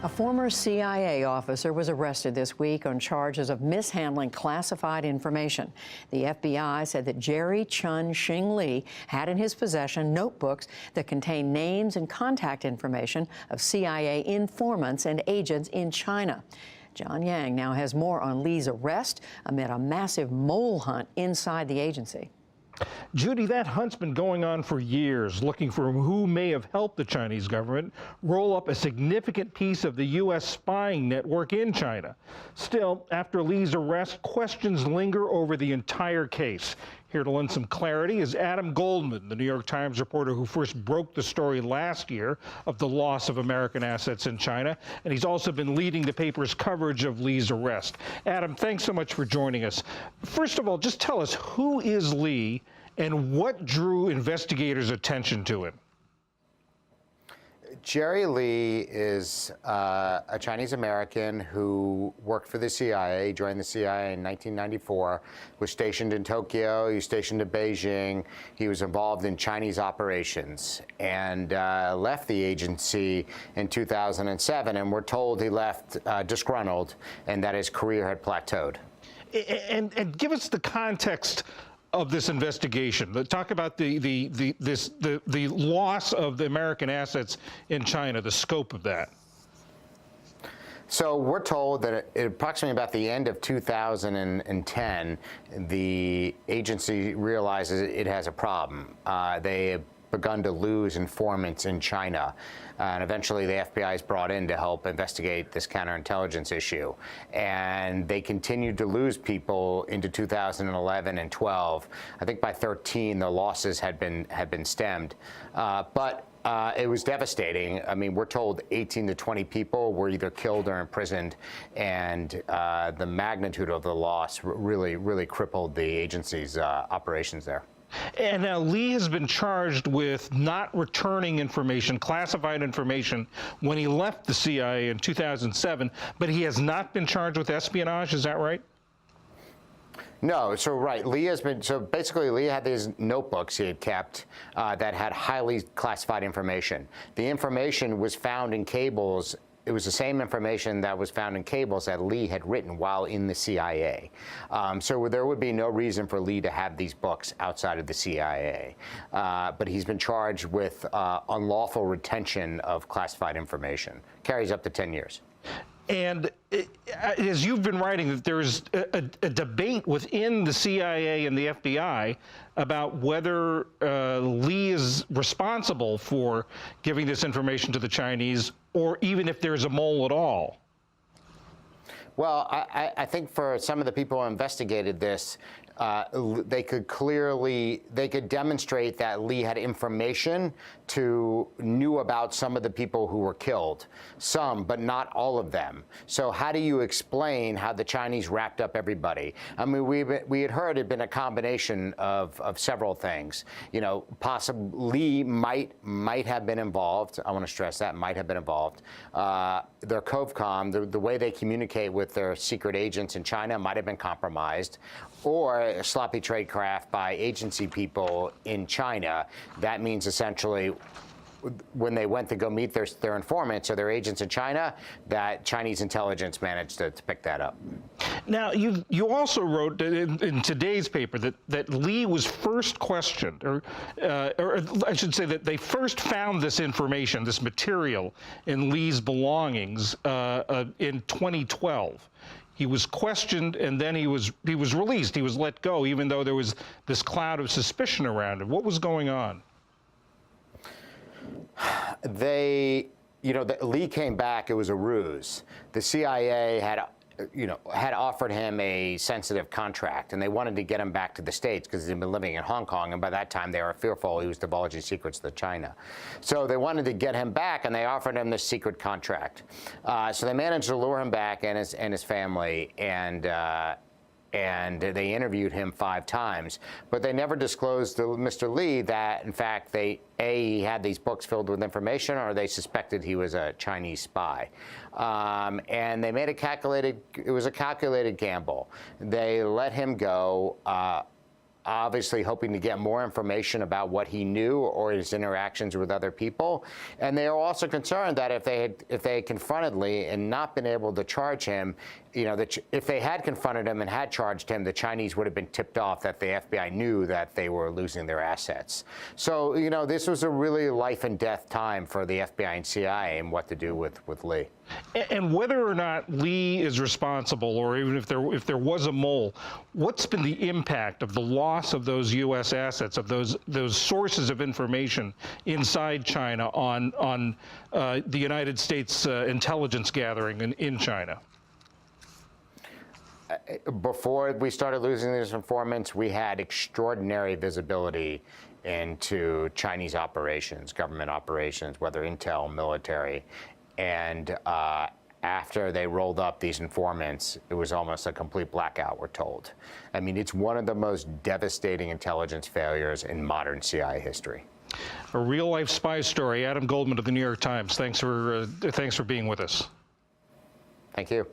A former CIA officer was arrested this week on charges of mishandling classified information. The FBI said that Chun Shing Lee had in his possession notebooks that contain names and contact information of CIA informants and agents in China. John Yang now has more on Lee's arrest amid a massive mole hunt inside the agency. Judy, that hunt's been going on for years, looking for who may have helped the Chinese government roll up a significant piece of the U.S. spying network in China. Still, after Lee's arrest, questions linger over the entire case. Here to lend some clarity is Adam Goldman, the New York Times reporter who first broke the story last year of the loss of American assets in China, and he's also been leading the paper's coverage of Lee's arrest. Adam, thanks so much for joining us. First of all, just tell us, who is Lee and what drew investigators' attention to him? Jerry Lee is a Chinese-American who worked for the CIA, joined the CIA in 1994, was stationed in Tokyo, he was stationed in Beijing, he was involved in Chinese operations, and left the agency in 2007, and we're told he left disgruntled and that his career had plateaued. And give us the context of this investigation. Talk about the loss of the American assets in China, the scope of that. So we're told that approximately about the end of 2010, the agency realizes it has a problem. They have begun to lose informants in China. And eventually the FBI is brought in to help investigate this counterintelligence issue. And they continued to lose people into 2011 and 12. I think by 13, the losses had been stemmed. But it was devastating. I mean, we're told 18 to 20 people were either killed or imprisoned, and the magnitude of the loss really crippled the agency's operations there. And now Lee has been charged with not returning information, classified information, when he left the CIA in 2007, but he has not been charged with espionage, is that right? No, so right, basically Lee had these notebooks he had kept that had highly classified information. The information was found in cables. It was the same information that was found in cables that Lee had written while in the CIA. So there would be no reason for Lee to have these books outside of the CIA. But he's been charged with unlawful retention of classified information. Carries up to 10 years. And as you've been writing, that there's a debate within the CIA and the FBI about whether Lee is responsible for giving this information to the Chinese, or even if there's a mole at all. Well, I think for some of the people who investigated this, they could demonstrate that Lee had information knew about some of the people who were killed. Some, but not all of them. So how do you explain how the Chinese wrapped up everybody? I mean, we had heard it had been a combination of several things. You know, possibly Lee might have been involved. I want to stress that, might have been involved. Their COVCOM, the way they communicate with their secret agents in China, might have been compromised, or a sloppy tradecraft by agency people in China. That means essentially when they went to go meet their informants or their agents in China, that Chinese intelligence managed to pick that up. Now, you also wrote in today's paper that Lee was first questioned, or I should say that they first found this information, this material, in Lee's belongings in 2012. He was questioned, and then he was released. He was let go, even though there was this cloud of suspicion around him. What was going on? Lee came back. It was a ruse. The CIA had offered him a sensitive contract, and they wanted to get him back to the States because he'd been living in Hong Kong, and by that time they were fearful he was divulging secrets to China. So they wanted to get him back, and they offered him this secret contract. So they managed to lure him back and his family, and they interviewed him 5 times, but they never disclosed to Mr. Lee that, in fact, he had these books filled with information, or they suspected he was a Chinese spy. And they made it was a calculated gamble. They let him go obviously hoping to get more information about what he knew or his interactions with other people. And they are also concerned that if they had confronted Lee and not been able to charge him, if they had confronted him and had charged him, the Chinese would have been tipped off that the FBI knew that they were losing their assets. So, this was a really life and death time for the FBI and CIA and what to do with Lee. And whether or not Lee is responsible, or even if there was a mole, what's been the impact of the loss of those U.S. assets, of those sources of information inside China on the United States intelligence gathering in China? Before we started losing these informants, we had extraordinary visibility into Chinese operations, government operations, whether intel, military. And after they rolled up these informants, it was almost a complete blackout, we're told. I mean, it's one of the most devastating intelligence failures in modern CIA history. A real-life spy story. Adam Goldman of the New York Times. Thanks for being with us. Thank you.